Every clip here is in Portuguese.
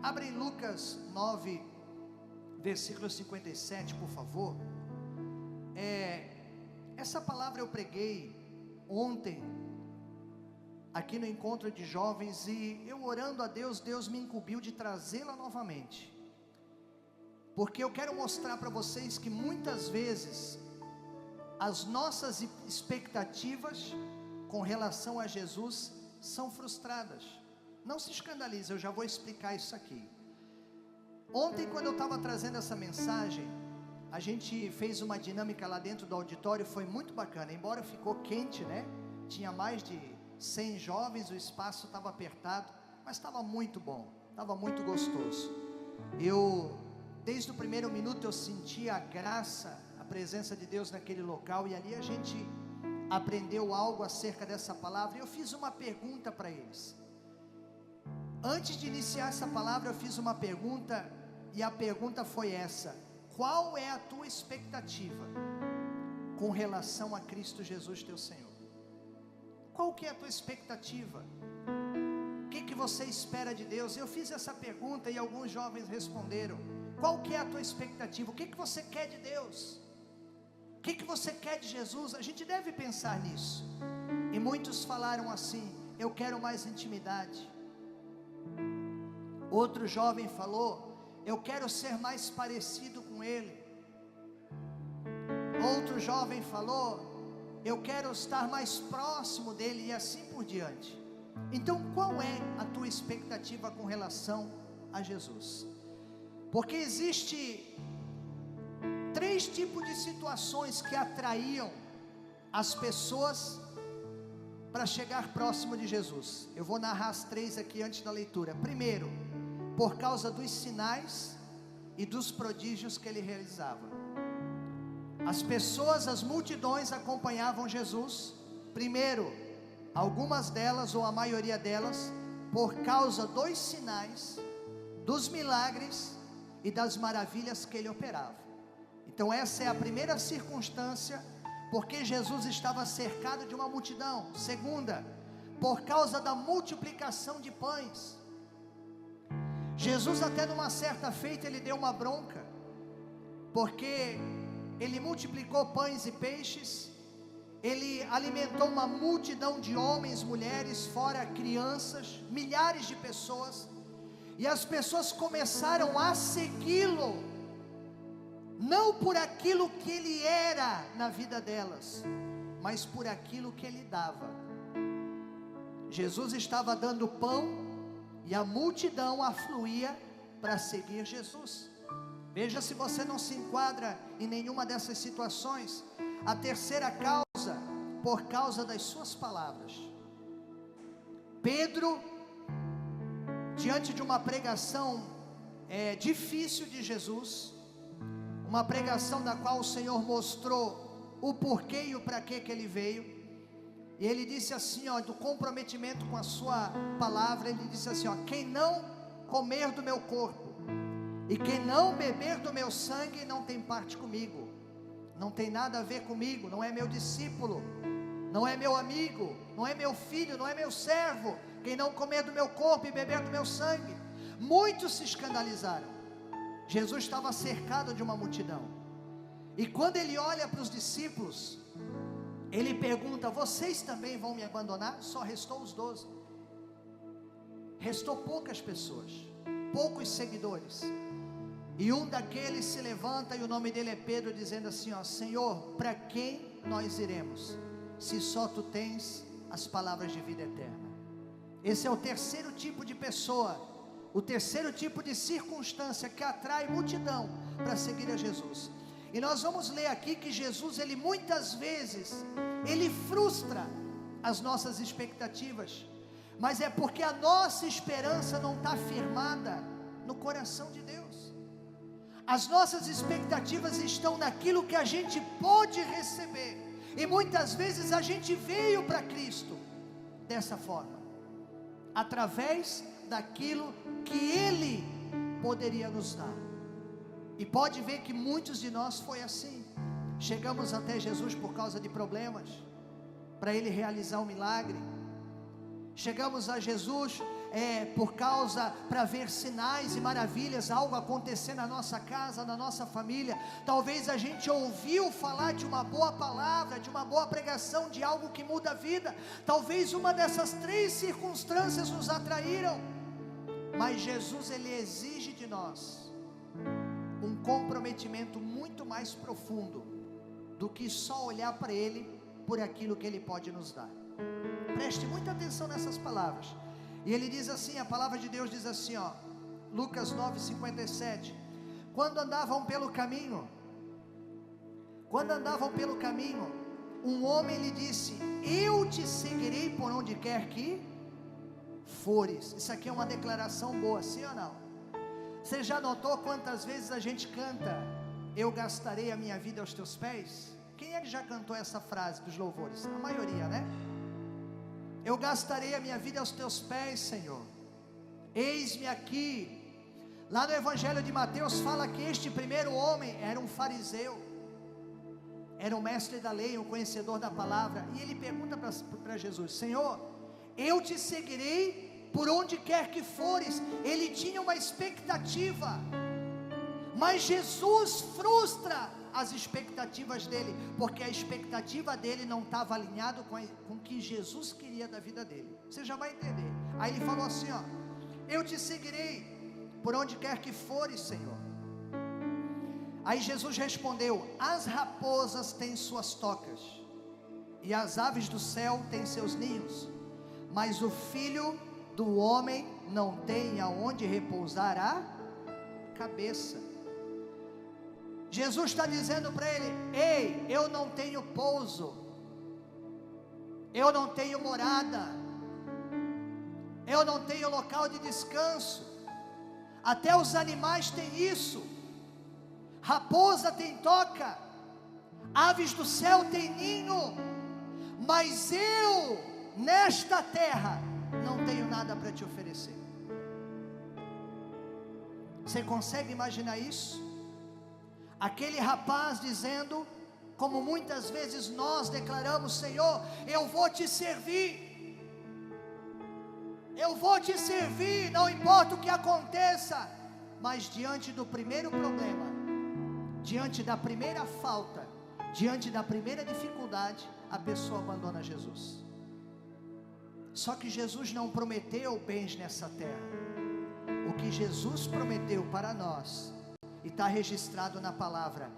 Abre em Lucas 9, versículo 57, por favor. Essa palavra eu preguei ontem, aqui no encontro de jovens, e eu orando a Deus, Deus me incumbiu de trazê-la novamente, porque eu quero mostrar para vocês que muitas vezes, as nossas expectativas com relação a Jesus são frustradas. Não se escandalize, eu já vou explicar isso aqui. Ontem, quando eu estava trazendo essa mensagem, a gente fez uma dinâmica lá dentro do auditório, foi muito bacana, embora ficou quente, né? Tinha mais de 100 jovens, o espaço estava apertado, mas estava muito bom, estava muito gostoso. Desde o primeiro minuto eu senti a graça, a presença de Deus naquele local, e ali a gente aprendeu algo acerca dessa palavra, e eu fiz uma pergunta para eles. Antes de iniciar essa palavra, eu fiz uma pergunta, e a pergunta foi essa: qual é a tua expectativa com relação a Cristo Jesus teu Senhor? Qual que é a tua expectativa? O que você espera de Deus? Eu fiz essa pergunta e alguns jovens responderam. Qual que é a tua expectativa? O que você quer de Deus? O que você quer de Jesus? A gente deve pensar nisso. E muitos falaram assim: eu quero mais intimidade. Outro jovem falou: eu quero ser mais parecido com Ele. Outro jovem falou: eu quero estar mais próximo dEle, e assim por diante. Então, qual é a tua expectativa com relação a Jesus? Porque existe 3 tipos de situações que atraíam as pessoas para chegar próximo de Jesus. Eu vou narrar as 3 aqui antes da leitura. Primeiro, por causa dos sinais e dos prodígios que ele realizava. As pessoas, as multidões acompanhavam Jesus, primeiro, algumas delas ou a maioria delas, por causa dos sinais, dos milagres e das maravilhas que ele operava. Então essa é a primeira circunstância, porque Jesus estava cercado de uma multidão. Segunda, por causa da multiplicação de pães. Jesus, até numa certa feita, ele deu uma bronca, porque ele multiplicou pães e peixes, ele alimentou uma multidão de homens, mulheres, fora crianças, milhares de pessoas, e as pessoas começaram a segui-lo, não por aquilo que ele era na vida delas, mas por aquilo que ele dava. Jesus estava dando pão, e a multidão afluía para seguir Jesus. Veja se você não se enquadra em nenhuma dessas situações. A terceira causa, por causa das suas palavras. Pedro, diante de uma pregação difícil de Jesus, uma pregação da qual o Senhor mostrou o porquê e o para que ele veio, e ele disse assim, do comprometimento com a sua palavra, ele disse assim, quem não comer do meu corpo e quem não beber do meu sangue não tem parte comigo, não tem nada a ver comigo, não é meu discípulo, não é meu amigo, não é meu filho, não é meu servo, quem não comer do meu corpo e beber do meu sangue. Muitos se escandalizaram. Jesus estava cercado de uma multidão, e quando ele olha para os discípulos, ele pergunta: vocês também vão me abandonar? Só restou os 12, restou poucas pessoas, poucos seguidores, e um daqueles se levanta, e o nome dele é Pedro, dizendo assim, Senhor, para quem nós iremos, se só tu tens as palavras de vida eterna? Esse é o terceiro tipo de pessoa, o terceiro tipo de circunstância que atrai multidão para seguir a Jesus. E nós vamos ler aqui que Jesus, ele muitas vezes, ele frustra as nossas expectativas, mas é porque a nossa esperança não está firmada no coração de Deus. As nossas expectativas estão naquilo que a gente pode receber, e muitas vezes a gente veio para Cristo dessa forma, através daquilo que Ele poderia nos dar. E pode ver que muitos de nós foi assim. Chegamos até Jesus por causa de problemas, para Ele realizar um milagre. Chegamos a Jesus para ver sinais e maravilhas, algo acontecer na nossa casa, na nossa família. Talvez a gente ouviu falar de uma boa palavra, de uma boa pregação, de algo que muda a vida. Talvez uma dessas 3 circunstâncias nos atraíram, mas Jesus, Ele exige de nós um comprometimento muito mais profundo do que só olhar para Ele por aquilo que Ele pode nos dar. Preste muita atenção nessas palavras. E ele diz assim, a palavra de Deus diz assim, Lucas 9:57, quando andavam pelo caminho, um homem lhe disse: eu te seguirei por onde quer que fores. Isso aqui é uma declaração boa, sim ou não? Você já notou quantas vezes a gente canta: eu gastarei a minha vida aos teus pés? Quem é que já cantou essa frase dos louvores? A maioria, né? Eu gastarei a minha vida aos teus pés, Senhor. Eis-me aqui. Lá no Evangelho de Mateus fala que este primeiro homem era um fariseu, era um mestre da lei, um conhecedor da palavra. E ele pergunta para Jesus: Senhor, eu te seguirei por onde quer que fores. Ele tinha uma expectativa, mas Jesus frustra as expectativas dele, porque a expectativa dele não estava alinhado com o que Jesus queria da vida dele. Você já vai entender. Aí ele falou assim, eu te seguirei por onde quer que fores, Senhor. Aí Jesus respondeu: as raposas têm suas tocas, e as aves do céu têm seus ninhos, mas o Filho do homem não tem aonde repousar a cabeça. Jesus está dizendo para ele: ei, eu não tenho pouso, eu não tenho morada, eu não tenho local de descanso. Até os animais têm isso. Raposa tem toca, aves do céu têm ninho, mas eu, nesta terra, não tenho nada para te oferecer. Você consegue imaginar isso? Aquele rapaz dizendo, como muitas vezes nós declaramos: Senhor, eu vou te servir, não importa o que aconteça. Mas diante do primeiro problema, diante da primeira falta, diante da primeira dificuldade, a pessoa abandona Jesus. Só que Jesus não prometeu bens nessa terra. O que Jesus prometeu para nós, e está registrado na palavra,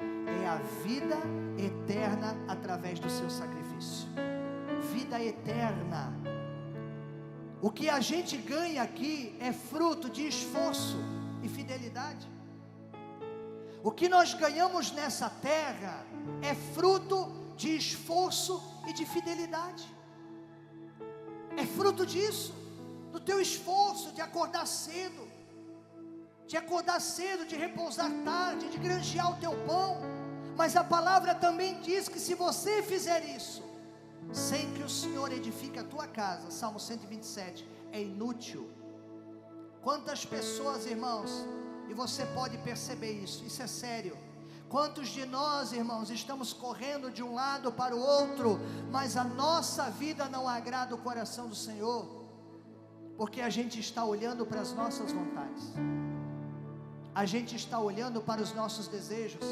é a vida eterna através do seu sacrifício. Vida eterna. O que a gente ganha aqui é fruto de esforço e fidelidade. O que nós ganhamos nessa terra é fruto de esforço e de fidelidade. É fruto disso, do teu esforço de acordar cedo, de repousar tarde, de granjear o teu pão. Mas a palavra também diz que se você fizer isso, sem que o Senhor edifique a tua casa, Salmo 127, é inútil. Quantas pessoas, irmãos, e você pode perceber isso é sério. Quantos de nós, irmãos, estamos correndo de um lado para o outro, mas a nossa vida não agrada o coração do Senhor, porque a gente está olhando para as nossas vontades, a gente está olhando para os nossos desejos,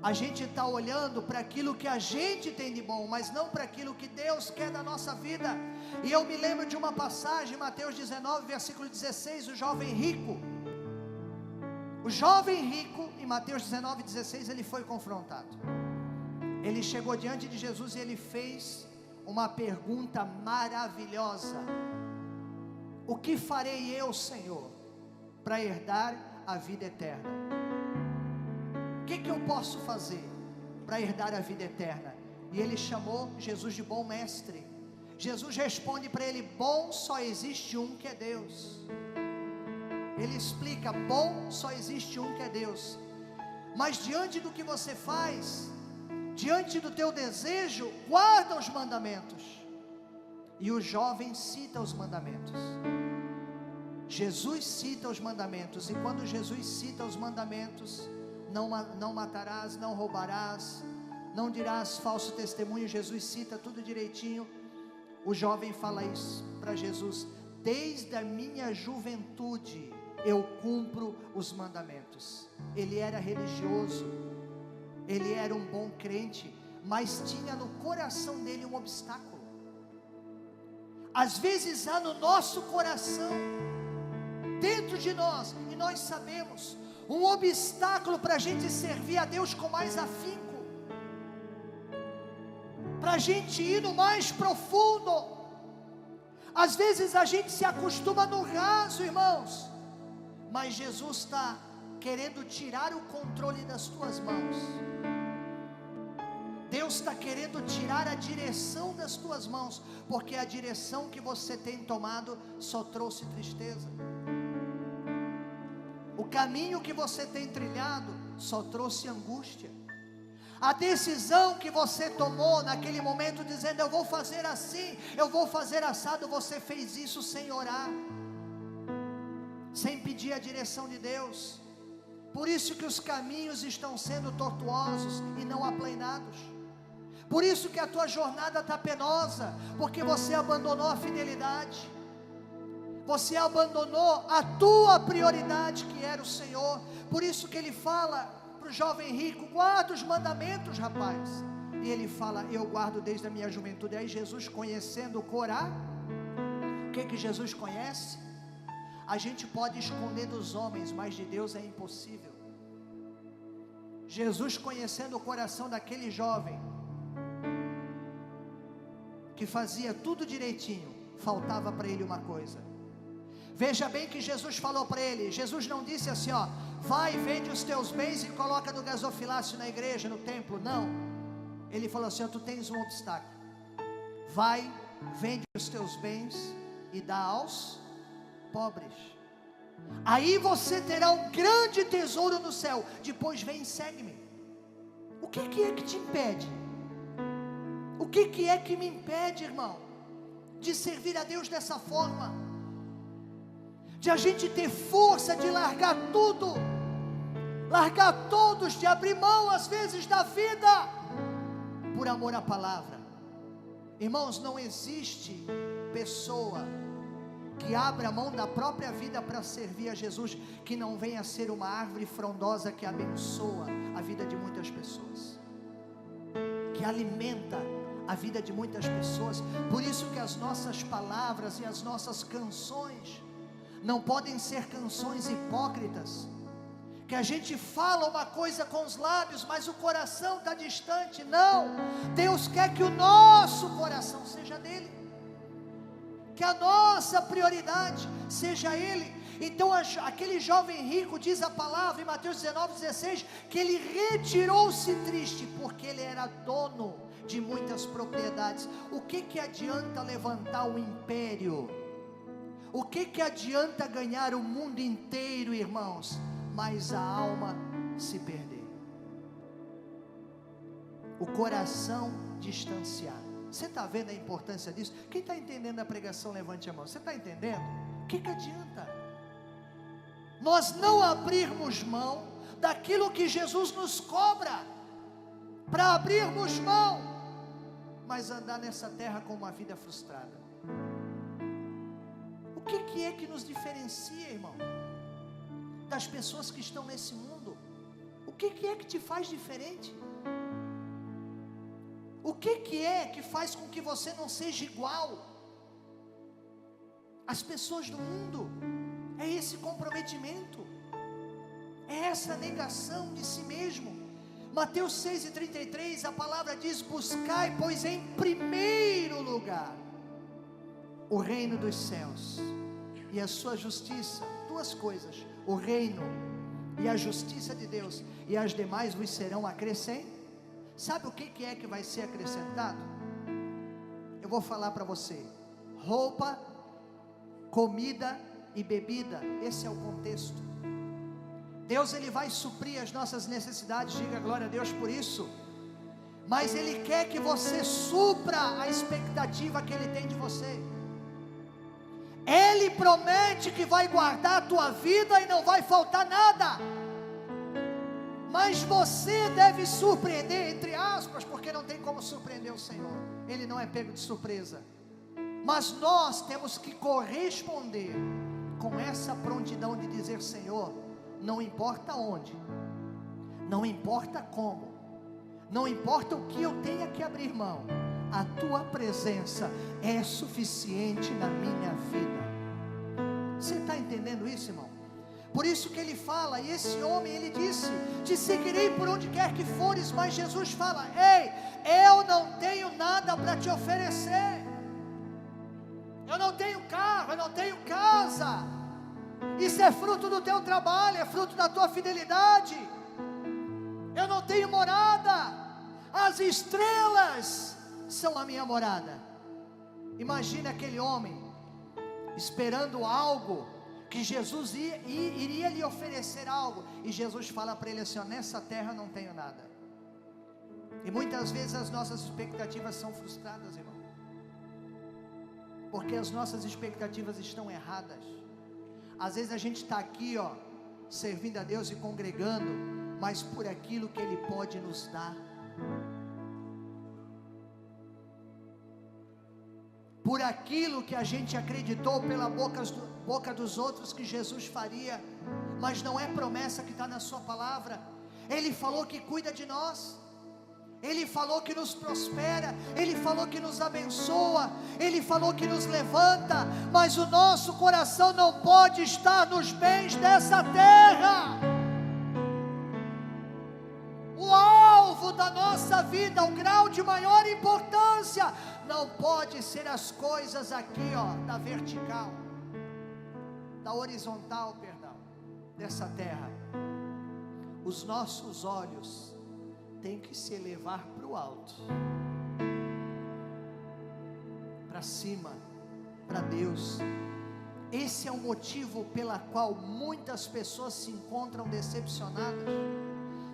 a gente está olhando para aquilo que a gente tem de bom, mas não para aquilo que Deus quer da nossa vida. E eu me lembro de uma passagem, Mateus 19, versículo 16, o jovem rico, em Mateus 19, 16, ele foi confrontado. Ele chegou diante de Jesus e ele fez uma pergunta maravilhosa: o que farei eu, Senhor, para herdar a vida eterna? O que eu posso fazer para herdar a vida eterna? E ele chamou Jesus de bom mestre. Jesus responde para ele: bom só existe um, que é Deus. Ele explica: bom só existe um, que é Deus. Mas diante do que você faz, diante do teu desejo, guarda os mandamentos. E o jovem cita os mandamentos. Jesus cita os mandamentos. E quando Jesus cita os mandamentos: não matarás, não roubarás, não dirás falso testemunho. Jesus cita tudo direitinho. O jovem fala isso para Jesus: desde a minha juventude eu cumpro os mandamentos. Ele era religioso, ele era um bom crente, mas tinha no coração dele um obstáculo. Às vezes há no nosso coração, dentro de nós, e nós sabemos, um obstáculo para a gente servir a Deus com mais afinco, para a gente ir no mais profundo. Às vezes a gente se acostuma no raso, irmãos, mas Jesus está querendo tirar o controle das tuas mãos. Deus está querendo tirar a direção das tuas mãos, porque a direção que você tem tomado só trouxe tristeza. O caminho que você tem trilhado só trouxe angústia. A decisão que você tomou naquele momento, dizendo eu vou fazer assim, eu vou fazer assado, você fez isso sem orar, sem pedir a direção de Deus. Por isso que os caminhos estão sendo tortuosos e não aplainados. Por isso que a tua jornada está penosa, porque você abandonou a fidelidade, você abandonou a tua prioridade, que era o Senhor. Por isso que ele fala para o jovem rico: guarda os mandamentos, rapaz. E ele fala: eu guardo desde a minha juventude. Aí Jesus, conhecendo o Corá, o que Jesus conhece? A gente pode esconder dos homens, mas de Deus é impossível. Jesus, conhecendo o coração daquele jovem, que fazia tudo direitinho, faltava para ele uma coisa. Veja bem que Jesus falou para ele. Jesus não disse assim, ó, vai, vende os teus bens e coloca no gasofilácio na igreja, no templo. Não, ele falou assim, ó, tu tens um obstáculo. Vai, vende os teus bens e dá aos pobres. Aí você terá um grande tesouro no céu. Depois vem e segue-me. O que é que te impede? O que é que me impede, irmão, de servir a Deus dessa forma? De a gente ter força de largar tudo, largar todos, de abrir mão às vezes da vida, por amor à palavra. Irmãos, não existe pessoa que abra mão da própria vida para servir a Jesus, que não venha a ser uma árvore frondosa que abençoa a vida de muitas pessoas, que alimenta a vida de muitas pessoas. Por isso que as nossas palavras e as nossas canções não podem ser canções hipócritas, que a gente fala uma coisa com os lábios, mas o coração está distante. Não, Deus quer que o nosso coração seja dele, que a nossa prioridade seja ele. Então aquele jovem rico, diz a palavra em Mateus 19:16, que ele retirou-se triste, porque ele era dono de muitas propriedades. O que adianta levantar o império? O que adianta ganhar o mundo inteiro, irmãos, mas a alma se perder? O coração distanciado. Você está vendo a importância disso? Quem está entendendo a pregação, levante a mão. Você está entendendo? O que adianta nós não abrirmos mão daquilo que Jesus nos cobra, para abrirmos mão, mas andar nessa terra com uma vida frustrada? O que é que nos diferencia, irmão, das pessoas que estão nesse mundo? O que é que te faz diferente? O que é que faz com que você não seja igual às pessoas do mundo? É esse comprometimento, é essa negação de si mesmo. Mateus 6:33, a palavra diz: buscai, pois, em primeiro lugar o reino dos céus e a sua justiça. Duas coisas: o reino e a justiça de Deus, e as demais vos serão acrescentadas. Sabe o que é que vai ser acrescentado? Eu vou falar para você: roupa, comida e bebida. Esse é o contexto. Deus, ele vai suprir as nossas necessidades, diga glória a Deus por isso, mas ele quer que você supra a expectativa que ele tem de você. Ele promete que vai guardar a tua vida e não vai faltar nada, mas você deve surpreender, entre aspas, porque não tem como surpreender o Senhor. Ele não é pego de surpresa. Mas nós temos que corresponder com essa prontidão de dizer: Senhor, não importa onde, não importa como, não importa o que eu tenha que abrir mão, a tua presença é suficiente na minha vida. Você está entendendo isso, irmão? Por isso que ele fala, e esse homem, ele disse: te seguirei por onde quer que fores. Mas Jesus fala: ei, eu não tenho nada para te oferecer, eu não tenho carro, eu não tenho casa. Isso é fruto do teu trabalho, é fruto da tua fidelidade. Eu não tenho morada, as estrelas são a minha morada. Imagina aquele homem esperando algo, que Jesus iria lhe oferecer algo, e Jesus fala para ele assim: ó, nessa terra não tenho nada. E muitas vezes as nossas expectativas são frustradas, irmão, porque as nossas expectativas estão erradas. Às vezes a gente está aqui, ó, servindo a Deus e congregando, mas por aquilo que Ele pode nos dar, por aquilo que a gente acreditou pela boca dos outros que Jesus faria, mas não é promessa que está na sua palavra. Ele falou que cuida de nós, Ele falou que nos prospera, Ele falou que nos abençoa, Ele falou que nos levanta, mas o nosso coração não pode estar nos bens dessa terra. O alvo da nossa vida, o grau de maior importância, não pode ser as coisas aqui, ó, da vertical, da horizontal, perdão, dessa terra. Os nossos olhos têm que se elevar para o alto, para cima, para Deus. Esse é o motivo pela qual muitas pessoas se encontram decepcionadas.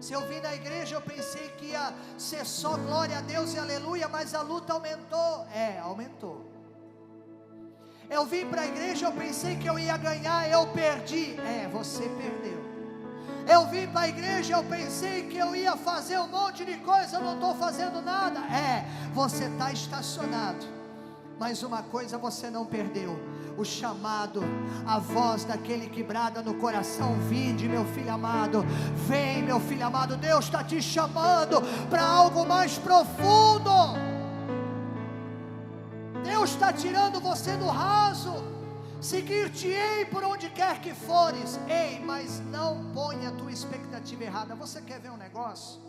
Se eu vim na igreja, eu pensei que ia ser só glória a Deus e aleluia, mas a luta aumentou. Aumentou. Eu vim para a igreja, eu pensei que eu ia ganhar, eu perdi. Você perdeu. Eu vim para a igreja, eu pensei que eu ia fazer um monte de coisa, eu não estou fazendo nada. Você está estacionado. Mas uma coisa você não perdeu: o chamado, a voz daquele que brada no coração: vinde, meu filho amado, vem, meu filho amado. Deus está te chamando para algo mais profundo. Deus está tirando você do raso. Seguir-te-ei por onde quer que fores. Mas não ponha a tua expectativa errada. Você quer ver um negócio?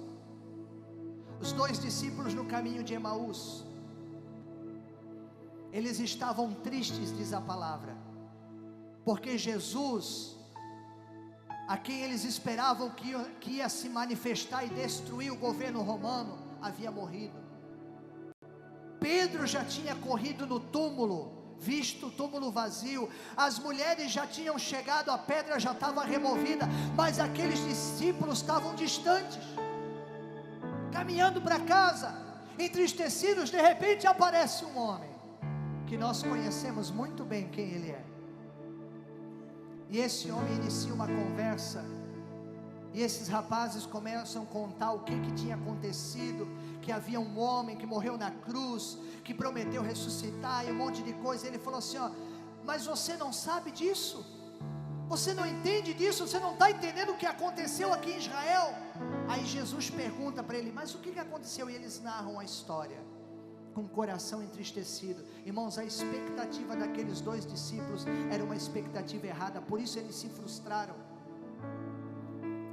Os 2 discípulos no caminho de Emaús, eles estavam tristes, diz a palavra, porque Jesus, a quem eles esperavam que ia se manifestar e destruir o governo romano, havia morrido. Pedro já tinha corrido no túmulo, visto o túmulo vazio. As mulheres já tinham chegado, a pedra já estava removida, mas aqueles discípulos estavam distantes, caminhando para casa, entristecidos. De repente aparece um homem que nós conhecemos muito bem quem ele é, e esse homem inicia uma conversa, e esses rapazes começam a contar o que tinha acontecido, que havia um homem que morreu na cruz, que prometeu ressuscitar e um monte de coisa. Ele falou assim: ó, mas você não sabe disso? Você não entende disso? Você não está entendendo o que aconteceu aqui em Israel? Aí Jesus pergunta para ele: mas o que aconteceu? E eles narram a história, com o coração entristecido. Irmãos, a expectativa daqueles 2 discípulos era uma expectativa errada, por isso eles se frustraram.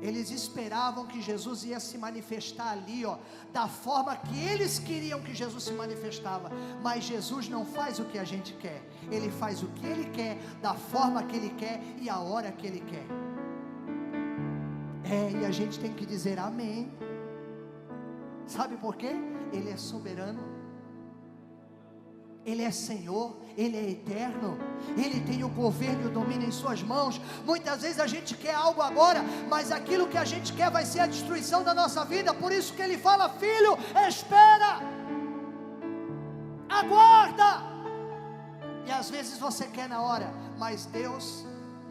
Eles esperavam que Jesus ia se manifestar ali, ó, da forma que eles queriam que Jesus se manifestava, mas Jesus não faz o que a gente quer, Ele faz o que Ele quer, da forma que Ele quer e a hora que Ele quer. E a gente tem que dizer amém. Sabe por quê? Ele é soberano, Ele é Senhor, Ele é eterno, Ele tem o governo e o domínio em suas mãos. Muitas vezes a gente quer algo agora, mas aquilo que a gente quer vai ser a destruição da nossa vida. Por isso que Ele fala: filho, espera, aguarda. E às vezes você quer na hora, mas Deus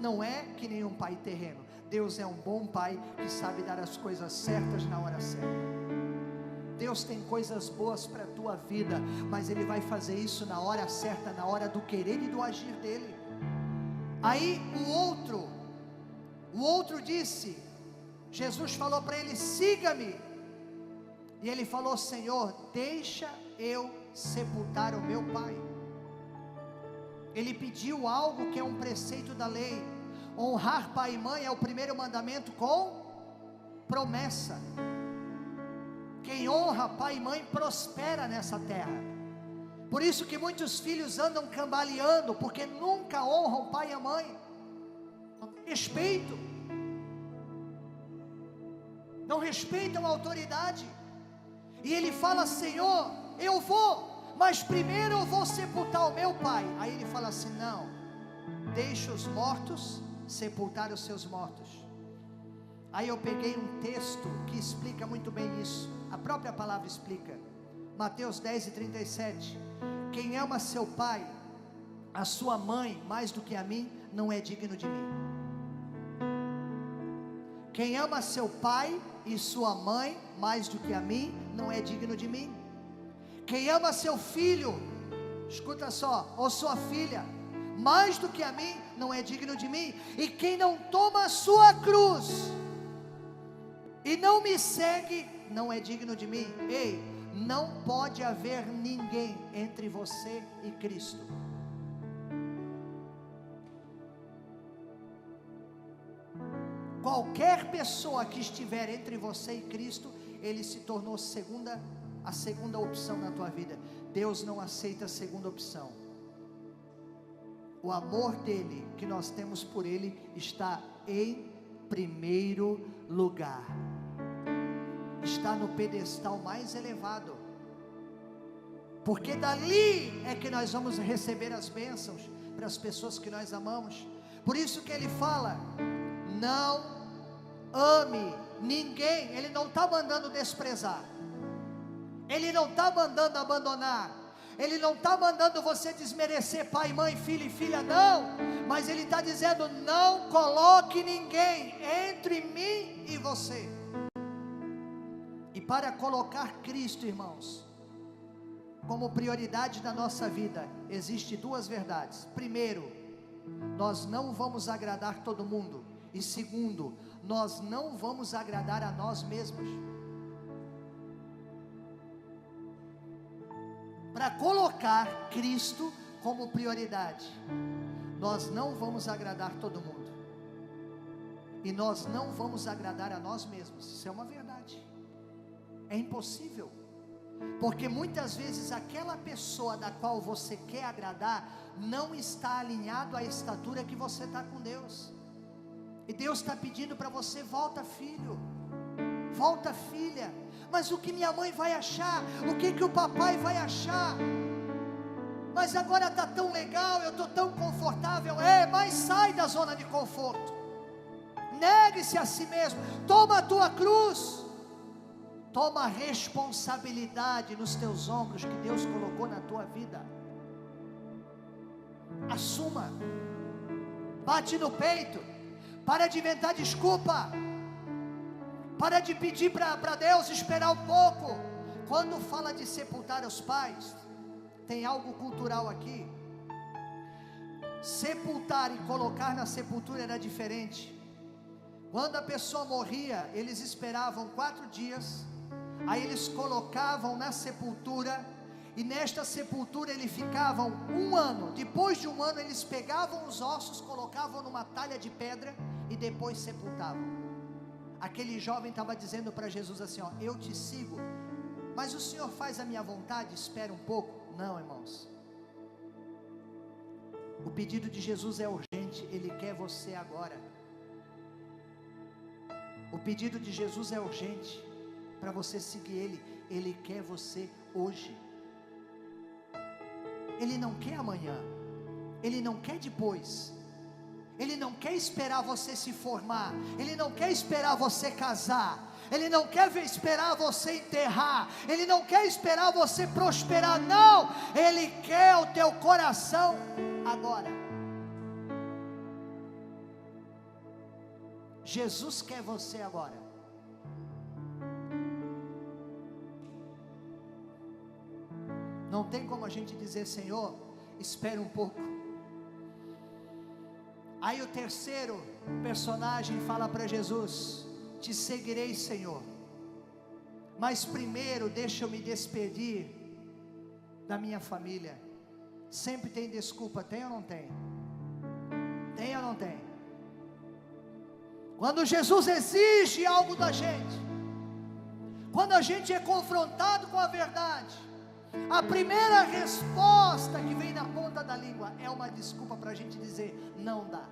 não é que nem um pai terreno. Deus é um bom pai que sabe dar as coisas certas na hora certa. Deus tem coisas boas para a tua vida, mas Ele vai fazer isso na hora certa, na hora do querer e do agir dEle. Aí o outro disse, Jesus falou para ele: siga-me. E ele falou: Senhor, deixa eu sepultar o meu pai. Ele pediu algo que é um preceito da lei. Honrar pai e mãe é o primeiro mandamento com promessa. Quem honra pai e mãe prospera nessa terra. Por isso que muitos filhos andam cambaleando, porque nunca honram pai e a mãe. Respeito. Não respeitam a autoridade. E ele fala: Senhor, eu vou, mas primeiro eu vou sepultar o meu pai. Aí ele fala assim: não, deixa os mortos sepultar os seus mortos. Aí eu peguei um texto que explica muito bem isso. A própria palavra explica. Mateus 10:37. Quem ama seu pai, a sua mãe, mais do que a mim, não é digno de mim. Quem ama seu pai e sua mãe, mais do que a mim, não é digno de mim. Quem ama seu filho, escuta só, ou sua filha, mais do que a mim, não é digno de mim. E quem não toma a sua cruz e não me segue, não é digno de mim. Ei, não pode haver ninguém entre você e Cristo. Qualquer pessoa que estiver entre você e Cristo, ele se tornou a segunda opção na tua vida. Deus não aceita a segunda opção. O amor dele, que nós temos por ele, está em primeiro lugar. Está no pedestal mais elevado. Porque dali é que nós vamos receber as bênçãos para as pessoas que nós amamos. Por isso que ele fala: não ame ninguém. Ele não está mandando desprezar, ele não está mandando abandonar, ele não está mandando você desmerecer pai, mãe, filho e filha, não. Mas ele está dizendo: não coloque ninguém entre mim e você. E para colocar Cristo, irmãos, como prioridade da nossa vida, existe duas verdades. Primeiro, nós não vamos agradar todo mundo. E segundo, nós não vamos agradar a nós mesmos. Para colocar Cristo como prioridade, nós não vamos agradar todo mundo. E nós não vamos agradar a nós mesmos. Isso é uma verdade. É impossível. Porque muitas vezes aquela pessoa da qual você quer agradar não está alinhado à estatura que você está com Deus. E Deus está pedindo para você: volta, filho, volta, filha. Mas o que minha mãe vai achar? O que o papai vai achar? Mas agora está tão legal, eu estou tão confortável. Mas sai da zona de conforto. Negue-se a si mesmo. Toma a tua cruz. Toma a responsabilidade nos teus ombros que Deus colocou na tua vida. Assuma. Bate no peito. Para de inventar desculpa. Para de pedir para Deus esperar um pouco. Quando fala de sepultar os pais, tem algo cultural aqui. Sepultar e colocar na sepultura era diferente. Quando a pessoa morria, eles esperavam 4 dias. Aí eles colocavam na sepultura. E nesta sepultura eles ficavam 1 ano. Depois de 1 ano eles pegavam os ossos, colocavam numa talha de pedra e depois sepultavam. Aquele jovem estava dizendo para Jesus assim: eu te sigo, mas o Senhor faz a minha vontade, espera um pouco. Não, irmãos, o pedido de Jesus é urgente. Ele quer você agora. O pedido de Jesus é urgente para você seguir Ele. Ele quer você hoje. Ele não quer amanhã. Ele não quer depois. Ele não quer esperar você se formar. Ele não quer esperar você casar. Ele não quer esperar você enterrar. Ele não quer esperar você prosperar. Não, Ele quer o teu coração agora. Jesus quer você agora. tem como a gente dizer: Senhor, espera um pouco. Aí o terceiro personagem fala para Jesus: te seguirei, Senhor, mas primeiro deixa eu me despedir da minha família. Sempre tem desculpa, tem ou não tem? Tem ou não tem? Quando Jesus exige algo da gente, quando a gente é confrontado com a verdade, a primeira resposta que vem na ponta da língua é uma desculpa para a gente dizer: não dá.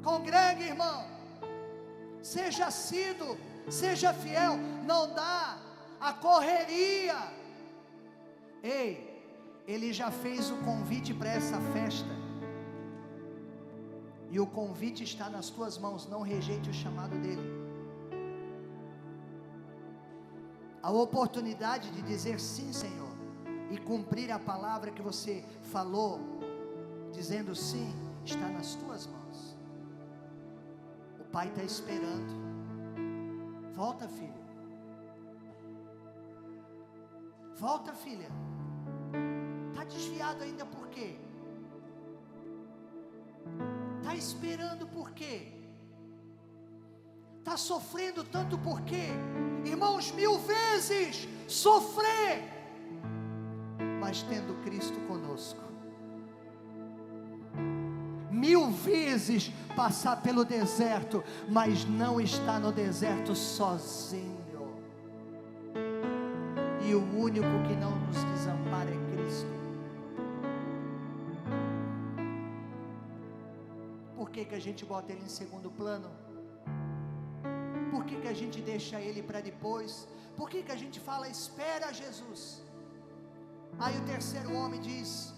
Congregue, irmão, seja assíduo, seja fiel, não dá. A correria. Ei, ele já fez o convite para essa festa, e o convite está nas tuas mãos. Não rejeite o chamado dele. A oportunidade de dizer sim, Senhor, e cumprir a palavra que você falou, dizendo sim, está nas tuas mãos. O Pai está esperando. Volta, filho. Volta, filha. Está desviado ainda por quê? Está esperando por quê? Está sofrendo tanto por quê? Irmãos, 1000 vezes sofrer, mas tendo Cristo conosco. 1000 vezes passar pelo deserto, mas não está no deserto sozinho. E o único que não nos desampara é Cristo. Por que a gente bota Ele em segundo plano? Por que a gente deixa Ele para depois? Por que a gente fala: espera Jesus? Aí o terceiro homem diz: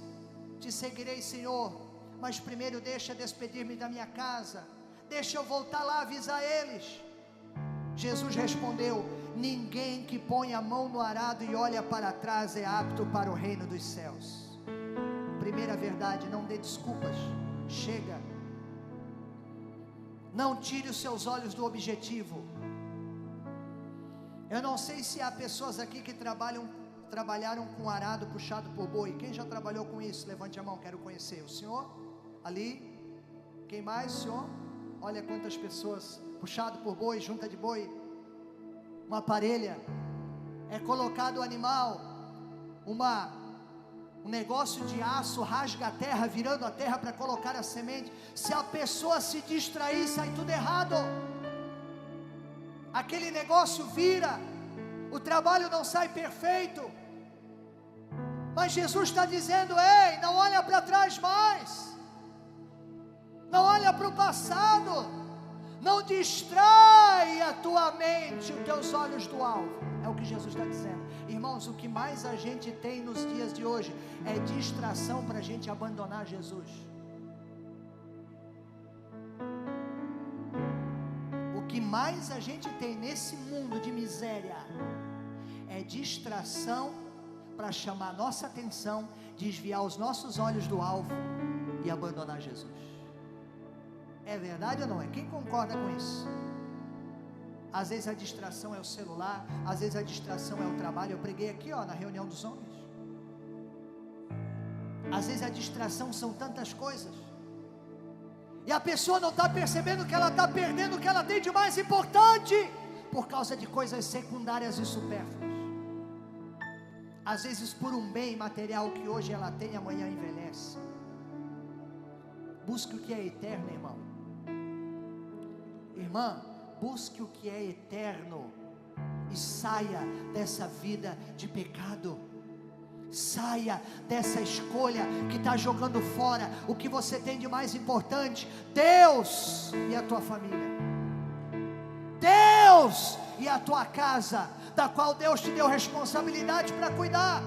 te seguirei, Senhor, mas primeiro deixa despedir-me da minha casa, deixa eu voltar lá avisar eles. Jesus respondeu: ninguém que põe a mão no arado e olha para trás é apto para o reino dos céus. Primeira verdade: não dê desculpas, chega. Não tire os seus olhos do objetivo. Eu não sei se há pessoas aqui que trabalharam com arado puxado por boi. Quem já trabalhou com isso? Levante a mão, quero conhecer. O senhor? Ali? Quem mais, senhor? Olha quantas pessoas. Puxado por boi, junta de boi, uma parelha, é colocado o animal, um negócio de aço, rasga a terra, virando a terra para colocar a semente. Se a pessoa se distrair, sai tudo errado. Aquele negócio vira, o trabalho não sai perfeito. Mas Jesus está dizendo: ei, não olha para trás mais, não olha para o passado, não distrai a tua mente, os teus olhos do alvo. É o que Jesus está dizendo. Irmãos, o que mais a gente tem nos dias de hoje é distração para a gente abandonar Jesus. O que mais a gente tem nesse mundo de miséria é distração para chamar nossa atenção, desviar os nossos olhos do alvo e abandonar Jesus. É verdade ou não é? Quem concorda com isso? Às vezes a distração é o celular, às vezes a distração é o trabalho. Eu preguei aqui na reunião dos homens. Às vezes a distração são tantas coisas, e a pessoa não está percebendo que ela está perdendo o que ela tem de mais importante, por causa de coisas secundárias e supérfluas. Às vezes por um bem material que hoje ela tem, amanhã envelhece. Busque o que é eterno, irmão. Irmã, busque o que é eterno e saia dessa vida de pecado. Saia dessa escolha que está jogando fora o que você tem de mais importante: Deus e a tua família, Deus e a tua casa, da qual Deus te deu responsabilidade para cuidar.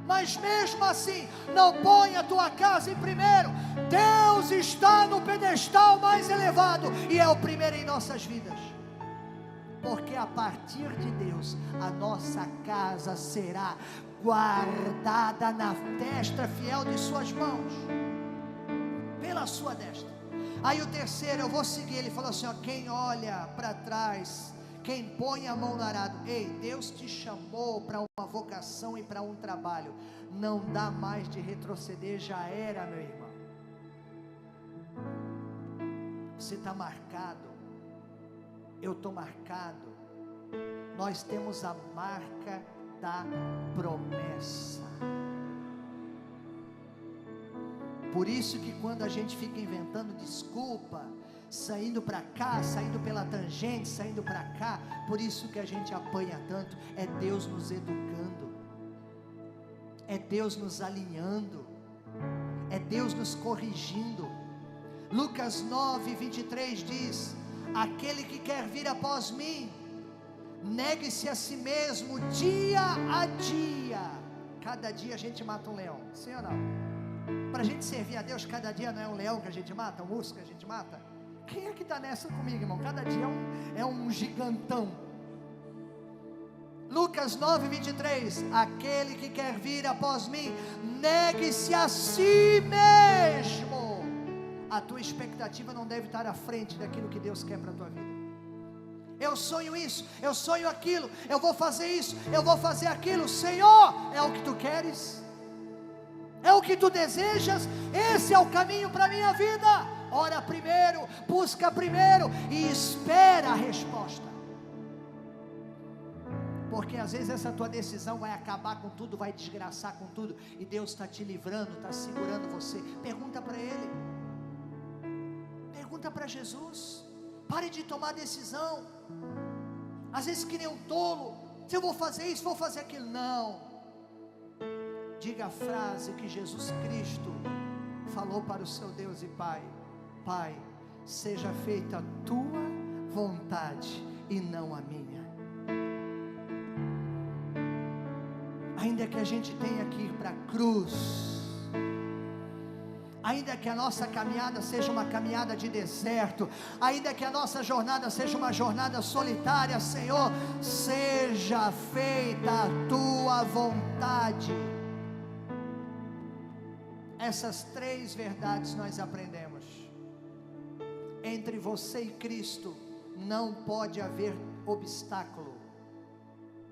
Mas mesmo assim, não ponha a tua casa em primeiro. Deus está no pedestal mais elevado e é o primeiro em nossas vidas. Porque a partir de Deus, a nossa casa será guardada na destra fiel de suas mãos, pela sua destra. Aí o terceiro, eu vou seguir, ele falou assim: quem olha para trás, Quem põe a mão no arado, ei, Deus te chamou para uma vocação e para um trabalho, não dá mais de retroceder, já era, meu irmão. Você está marcado, eu estou marcado, nós temos a marca da promessa. Por isso que quando a gente fica inventando desculpa, saindo para cá, saindo pela tangente, saindo para cá, por isso que a gente apanha tanto, é Deus nos educando, é Deus nos alinhando, é Deus nos corrigindo. Lucas 9:23 diz: aquele que quer vir após mim, negue-se a si mesmo dia a dia. Cada dia a gente mata um leão, sim ou não? Para a gente servir a Deus, cada dia não é um leão que a gente mata, um urso que a gente mata? Quem é que está nessa comigo, irmão? Cada dia é um gigantão. Lucas 9:23: aquele que quer vir após mim, negue-se a si mesmo. A tua expectativa não deve estar à frente daquilo que Deus quer para a tua vida. Eu sonho isso, eu sonho aquilo, eu vou fazer isso, eu vou fazer aquilo. Senhor, é o que tu queres? É o que tu desejas? Esse é o caminho para a minha vida. Ora primeiro, busca primeiro e espera a resposta. Porque às vezes essa tua decisão vai acabar com tudo, vai desgraçar com tudo, e Deus está te livrando, está segurando você. Pergunta para Ele, pergunta para Jesus. Pare de tomar decisão, às vezes que nem um tolo. Se eu vou fazer isso, vou fazer aquilo. Não, diga a frase que Jesus Cristo falou para o seu Deus e Pai: Pai, seja feita a tua vontade e não a minha. Ainda que a gente tenha que ir para a cruz, ainda que a nossa caminhada seja uma caminhada de deserto, ainda que a nossa jornada seja uma jornada solitária, Senhor, seja feita a tua vontade. Essas três verdades nós aprendemos. Entre você e Cristo não pode haver obstáculo,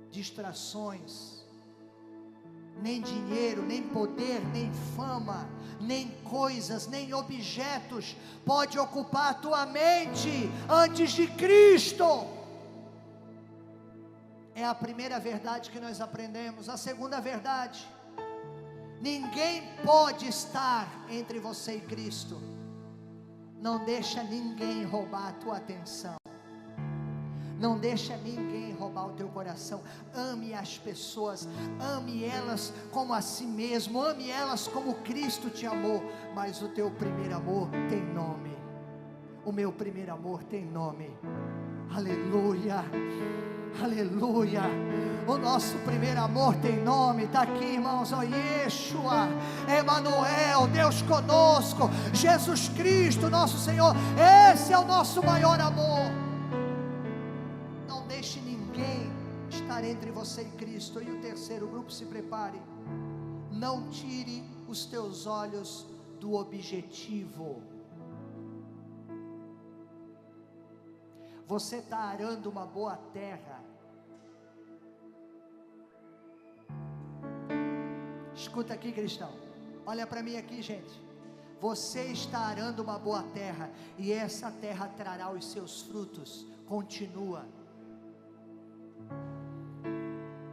distrações, nem dinheiro, nem poder, nem fama, nem coisas, nem objetos pode ocupar a tua mente antes de Cristo. É a primeira verdade que nós aprendemos. A segunda verdade: ninguém pode estar entre você e Cristo. Não deixa ninguém roubar a tua atenção. Não deixa ninguém roubar o teu coração. Ame as pessoas, ame elas como a si mesmo, ame elas como Cristo te amou. Mas o teu primeiro amor tem nome. O meu primeiro amor tem nome. Aleluia, aleluia. O nosso primeiro amor tem nome. Está aqui, irmãos, ó, Yeshua, Emanuel, Deus conosco, Jesus Cristo, nosso Senhor. Esse é o nosso maior amor. Não deixe ninguém estar entre você e Cristo. E o terceiro grupo, se prepare: não tire os teus olhos do objetivo. Você está arando uma boa terra. Escuta aqui, cristão, olha para mim aqui, gente. Você está arando uma boa terra, e essa terra trará os seus frutos. Continua.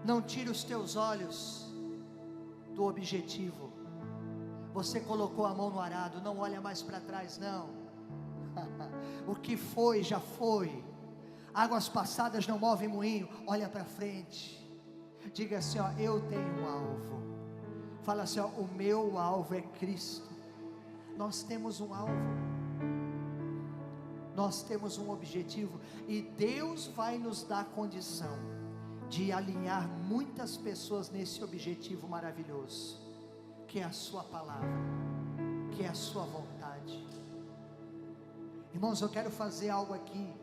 Não tire os teus olhos do objetivo. Você colocou a mão no arado, não olha mais para trás, não. O que foi, já foi. Águas passadas não movem moinho. Olha para frente. Diga assim, ó: eu tenho um alvo. Fala assim, ó: o meu alvo é Cristo. Nós temos um alvo. Nós temos um objetivo. E Deus vai nos dar condição de alinhar muitas pessoas nesse objetivo maravilhoso, que é a sua palavra, que é a sua vontade. Irmãos, eu quero fazer algo aqui,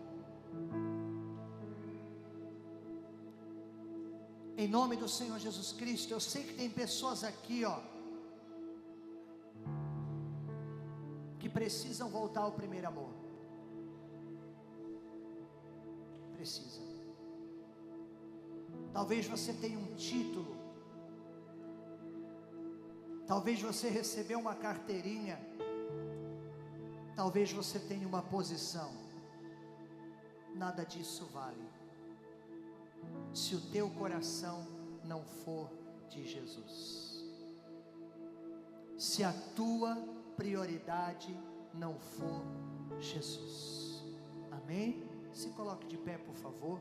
em nome do Senhor Jesus Cristo. Eu sei que tem pessoas aqui, ó, que precisam voltar ao primeiro amor. Precisa. Talvez você tenha um título, talvez você recebeu uma carteirinha, talvez você tenha uma posição. Nada disso vale se o teu coração não for de Jesus, se a tua prioridade não for Jesus. Amém? Se coloque de pé, por favor.